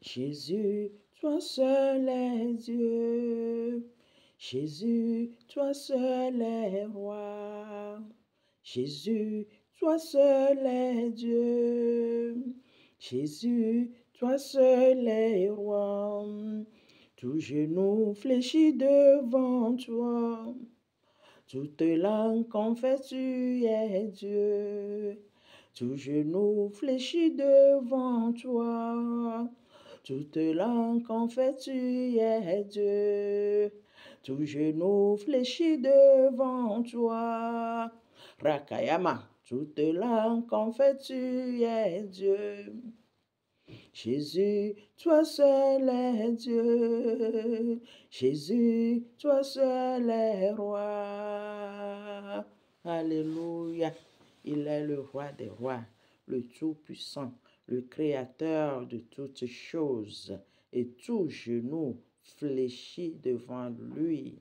Jésus, toi seul est Dieu. Jésus, toi seul est roi. Jésus, toi seul est Dieu. Jésus, toi seul est roi. Tout genou fléchit devant toi. Toute langue confesse tu es Dieu. Tout genou fléchit devant toi. Toute langue confesse tu es Dieu. Tout genou fléchit devant toi. Rakayama. Toute langue confesse tu es Dieu. Jésus, toi seul est Dieu. Jésus, toi seul est roi. Alléluia. Il est le roi des rois, le Tout-Puissant, le Créateur de toutes choses. Et tout genou fléchit devant lui.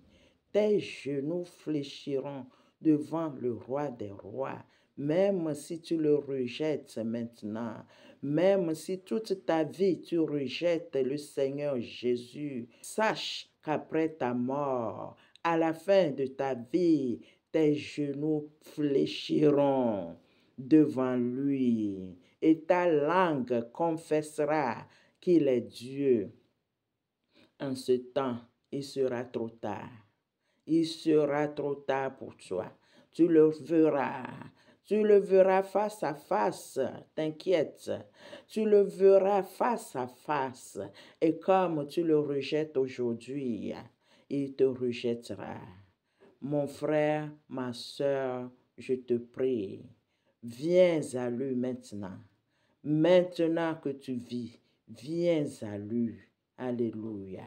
Tes genoux fléchiront devant le roi des rois. Même si tu le rejettes maintenant, même si toute ta vie tu rejettes le Seigneur Jésus, sache qu'après ta mort, à la fin de ta vie, tes genoux fléchiront devant lui et ta langue confessera qu'il est Dieu. En ce temps, il sera trop tard. Il sera trop tard pour toi. Tu le verras. Tu le verras face à face. T'inquiète. Tu le verras face à face. Et comme tu le rejettes aujourd'hui, il te rejettera. Mon frère, ma soeur, je te prie, viens à lui maintenant. Maintenant que tu vis, viens à lui. Alléluia.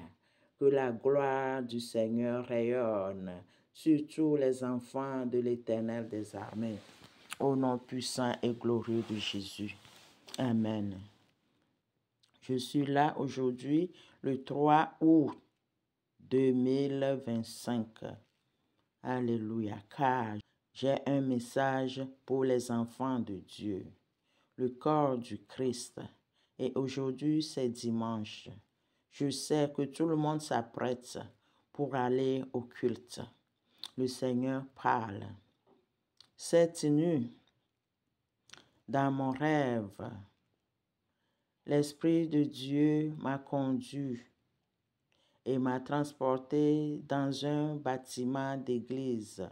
Que la gloire du Seigneur rayonne sur tous les enfants de l'Éternel des armées. Au nom puissant et glorieux de Jésus. Amen. Je suis là aujourd'hui, le 3 août 2025. Alléluia. Car j'ai un message pour les enfants de Dieu, le corps du Christ. Et aujourd'hui, c'est dimanche. Je sais que tout le monde s'apprête pour aller au culte. Le Seigneur parle. Cette nuit, dans mon rêve, l'Esprit de Dieu m'a conduit et m'a transporté dans un bâtiment d'église.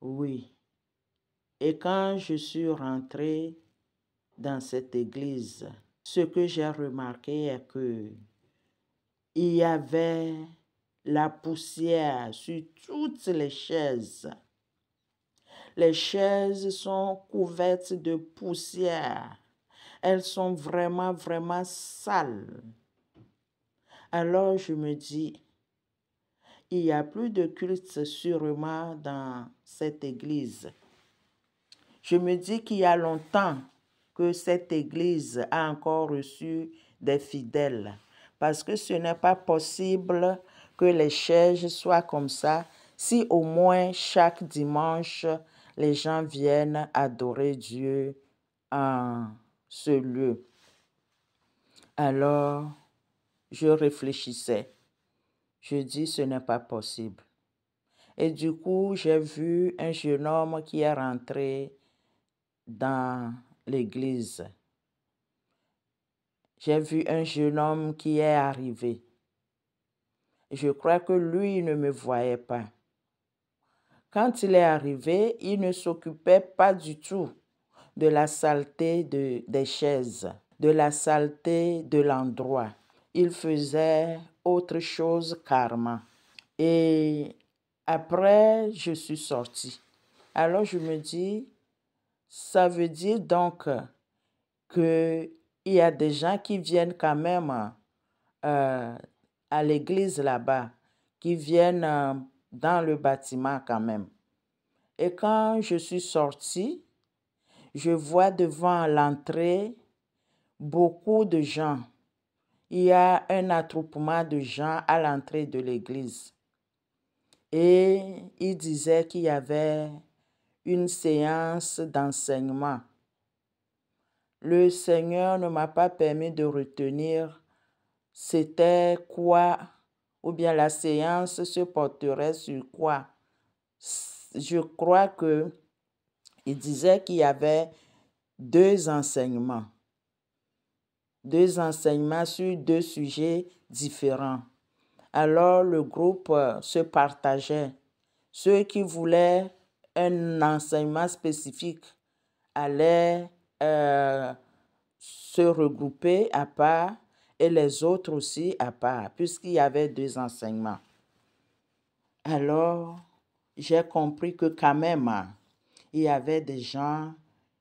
Oui. Et quand je suis rentré dans cette église, ce que j'ai remarqué est que il y avait la poussière sur toutes les chaises. Les chaises sont couvertes de poussière. Elles sont vraiment, vraiment sales. Alors je me dis, il n'y a plus de culte sûrement dans cette église. Je me dis qu'il y a longtemps que cette église a encore reçu des fidèles. Parce que ce n'est pas possible que les chaises soient comme ça si au moins chaque dimanche, les gens viennent adorer Dieu en ce lieu. Alors, je réfléchissais. Je dis, ce n'est pas possible. Et du coup, j'ai vu un jeune homme qui est rentré dans l'église. J'ai vu un jeune homme qui est arrivé. Je crois que lui ne me voyait pas. Quand il est arrivé, il ne s'occupait pas du tout de la saleté des chaises, de la saleté de l'endroit. Il faisait autre chose carrément. Et après, je suis sortie. Alors je me dis, ça veut dire donc qu'il y a des gens qui viennent quand même à l'église là-bas, qui viennent dans le bâtiment quand même. Et quand je suis sortie, je vois devant l'entrée beaucoup de gens. Il y a un attroupement de gens à l'entrée de l'église. Et il disait qu'il y avait une séance d'enseignement. le Seigneur ne m'a pas permis de retenir c'était quoi, ou bien la séance se porterait sur quoi. Je crois que il disait qu'il y avait deux enseignements sur deux sujets différents. Alors le groupe se partageait. Ceux qui voulaient un enseignement spécifique allaient se regrouper à part et les autres aussi à part, puisqu'il y avait deux enseignements. Alors, j'ai compris que quand même, il y avait des gens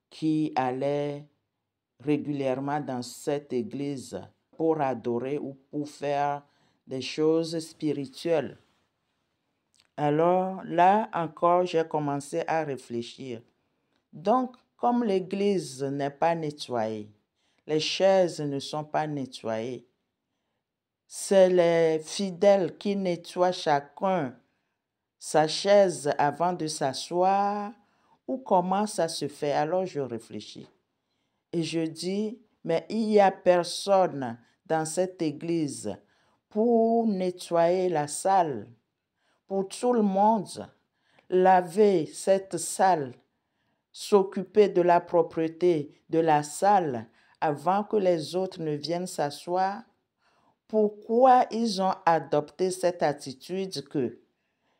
qui allaient régulièrement dans cette église pour adorer ou pour faire des choses spirituelles. Alors là encore, j'ai commencé à réfléchir. Donc, comme l'église n'est pas nettoyée, les chaises ne sont pas nettoyées, c'est les fidèles qui nettoient chacun sa chaise avant de s'asseoir, ou comment ça se fait? Alors je réfléchis. Et je dis, mais il n'y a personne dans cette église pour nettoyer la salle, pour tout le monde, laver cette salle, s'occuper de la propreté de la salle avant que les autres ne viennent s'asseoir. Pourquoi ils ont adopté cette attitude que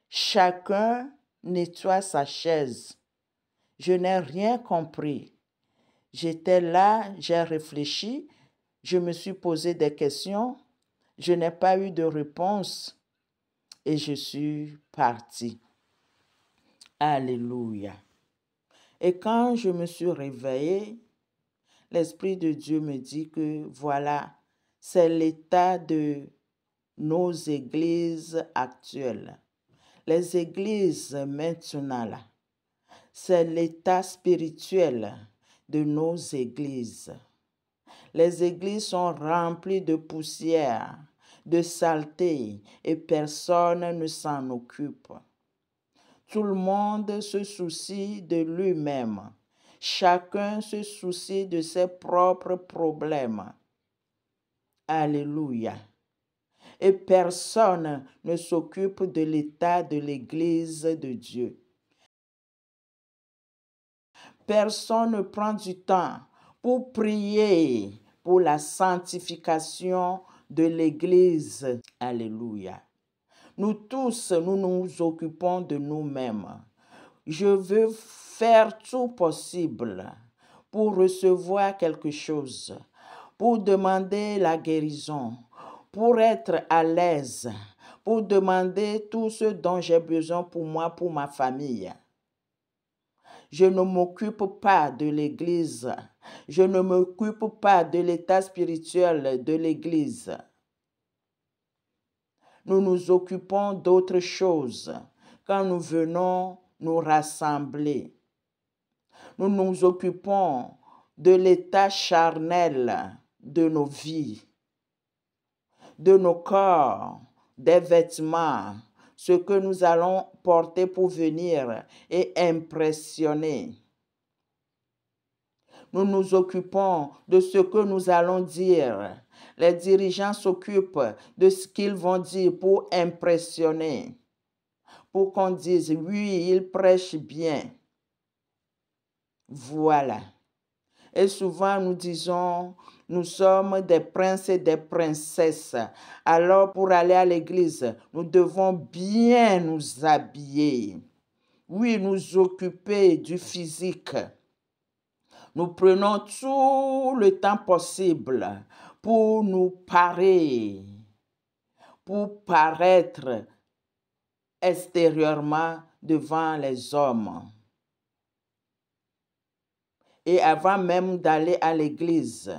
chacun nettoie sa chaise? Je n'ai rien compris. J'étais là, j'ai réfléchi, je me suis posé des questions, je n'ai pas eu de réponse et je suis partie. Alléluia. Et quand je me suis réveillée, l'Esprit de Dieu me dit que voilà, c'est l'état de nos églises actuelles. Les églises maintenant, là, c'est l'état spirituel de nos églises. Les églises sont remplies de poussière, de saleté, et personne ne s'en occupe. Tout le monde se soucie de lui-même. Chacun se soucie de ses propres problèmes. Alléluia. Et personne ne s'occupe de l'état de l'Église de Dieu. Personne ne prend du temps pour prier pour la sanctification de l'Église. Alléluia. Nous tous, nous nous occupons de nous-mêmes. Je veux faire tout possible pour recevoir quelque chose, pour demander la guérison, pour être à l'aise, pour demander tout ce dont j'ai besoin pour moi, pour ma famille. Je ne m'occupe pas de l'Église. Je ne m'occupe pas de l'état spirituel de l'Église. Nous nous occupons d'autres choses quand nous venons nous rassembler. Nous nous occupons de l'état charnel de nos vies, de nos corps, des vêtements, ce que nous allons porter pour venir et impressionner. Nous nous occupons de ce que nous allons dire. Les dirigeants s'occupent de ce qu'ils vont dire pour impressionner, pour qu'on dise, oui, il prêche bien. Voilà. Et souvent nous disons, nous sommes des princes et des princesses. Alors pour aller à l'église, nous devons bien nous habiller. Oui, nous occuper du physique. Nous prenons tout le temps possible pour nous parer, pour paraître extérieurement devant les hommes. Et avant même d'aller à l'église,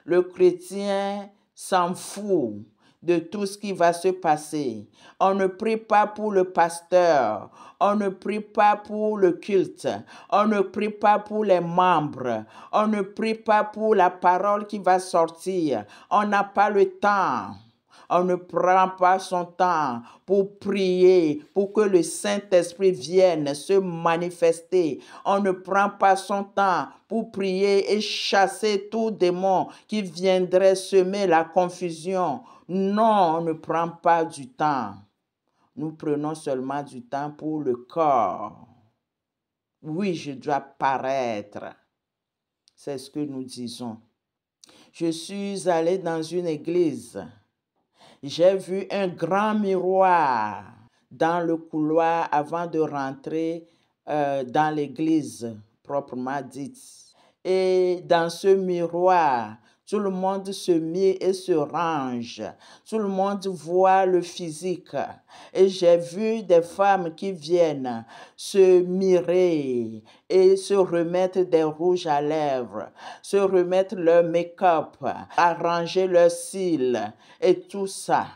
le chrétien s'en fout de tout ce qui va se passer. On ne prie pas pour le pasteur, on ne prie pas pour le culte, on ne prie pas pour les membres, on ne prie pas pour la parole qui va sortir. On n'a pas le temps. On ne prend pas son temps pour prier, pour que le Saint-Esprit vienne se manifester. On ne prend pas son temps pour prier et chasser tout démon qui viendrait semer la confusion. Non, on ne prend pas du temps. Nous prenons seulement du temps pour le corps. Oui, je dois paraître. C'est ce que nous disons. Je suis allé dans une église. J'ai vu un grand miroir dans le couloir avant de rentrer dans l'église proprement dite. Et dans ce miroir, tout le monde se mit et se range. Tout le monde voit le physique. Et j'ai vu des femmes qui viennent se mirer et se remettre des rouges à lèvres, se remettre leur make-up, arranger leurs cils et tout ça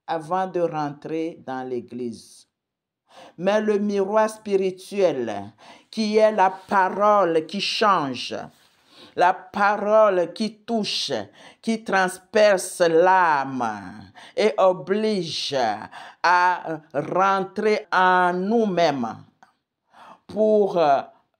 avant de rentrer dans l'église. Mais le miroir spirituel, qui est la parole qui change, la parole qui touche, qui transperce l'âme et oblige à rentrer en nous-mêmes pour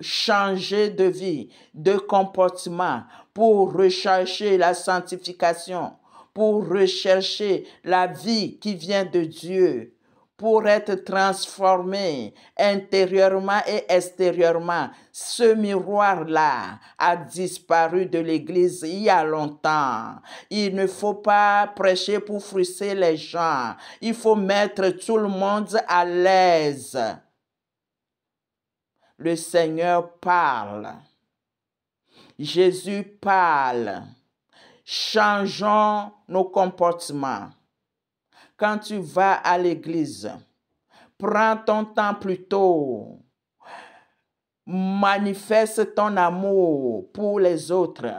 changer de vie, de comportement, pour rechercher la sanctification, pour rechercher la vie qui vient de Dieu, pour être transformé intérieurement et extérieurement. Ce miroir-là a disparu de l'Église il y a longtemps. Il ne faut pas prêcher pour frustrer les gens. Il faut mettre tout le monde à l'aise. Le Seigneur parle. Jésus parle. Changeons nos comportements. Quand tu vas à l'église, prends ton temps plutôt. Manifeste ton amour pour les autres,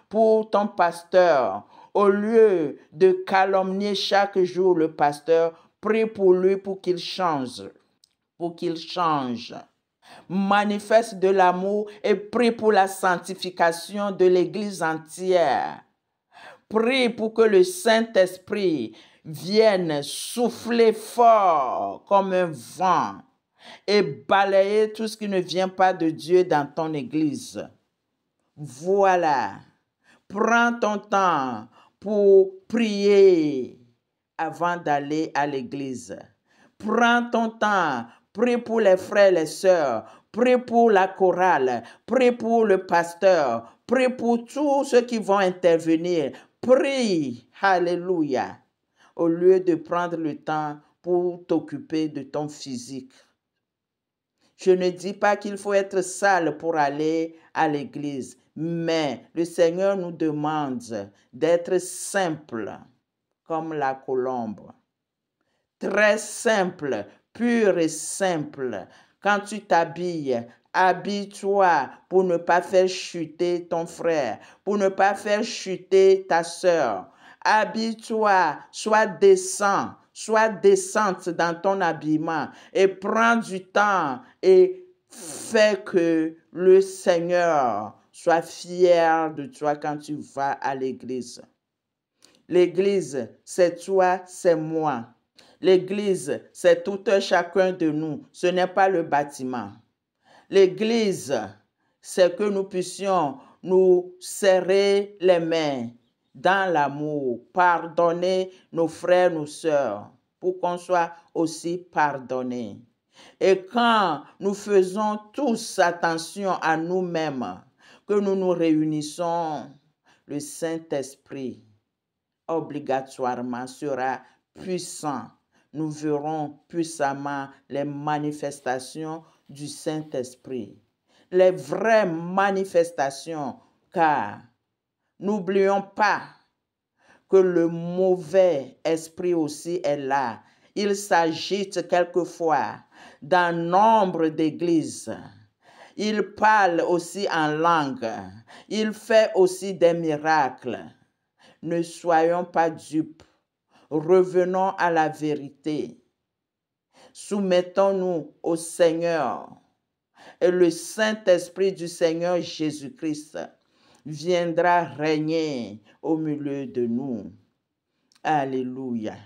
pour ton pasteur. Au lieu de calomnier chaque jour le pasteur, prie pour lui pour qu'il change. Manifeste de l'amour et prie pour la sanctification de l'église entière. Prie pour que le Saint-Esprit vienne souffler fort comme un vent et balayer tout ce qui ne vient pas de Dieu dans ton église. Voilà. Prends ton temps pour prier avant d'aller à l'église. Prends ton temps. Prie pour les frères et les sœurs. Prie pour la chorale. Prie pour le pasteur. Prie pour tous ceux qui vont intervenir. Prie. Alléluia. Au lieu de prendre le temps pour t'occuper de ton physique. Je ne dis pas qu'il faut être sale pour aller à l'église, mais le Seigneur nous demande d'être simple comme la colombe. Très simple, pur et simple. Quand tu t'habilles, habille-toi pour ne pas faire chuter ton frère, pour ne pas faire chuter ta sœur. Habille-toi, sois décent, sois décente dans ton habillement et prends du temps et fais que le Seigneur soit fier de toi quand tu vas à l'église. L'église, c'est toi, c'est moi. L'église, c'est tout un chacun de nous. Ce n'est pas le bâtiment. L'église, c'est que nous puissions nous serrer les mains dans l'amour, pardonner nos frères, nos sœurs, pour qu'on soit aussi pardonnés. Et quand nous faisons tous attention à nous-mêmes, que nous nous réunissons, le Saint-Esprit obligatoirement sera puissant. Nous verrons puissamment les manifestations du Saint-Esprit. Les vraies manifestations, car n'oublions pas que le mauvais esprit aussi est là. Il s'agite quelquefois dans nombre d'églises. Il parle aussi en langue. Il fait aussi des miracles. Ne soyons pas dupes. Revenons à la vérité. Soumettons-nous au Seigneur. Et le Saint-Esprit du Seigneur Jésus-Christ viendra régner au milieu de nous. Alléluia.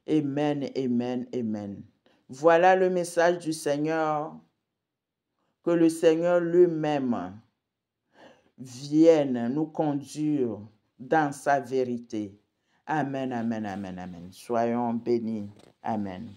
Amen, amen, amen. Voilà le message du Seigneur. Que le Seigneur lui-même vienne nous conduire dans sa vérité. Amen, amen, amen, amen. Soyons bénis. Amen.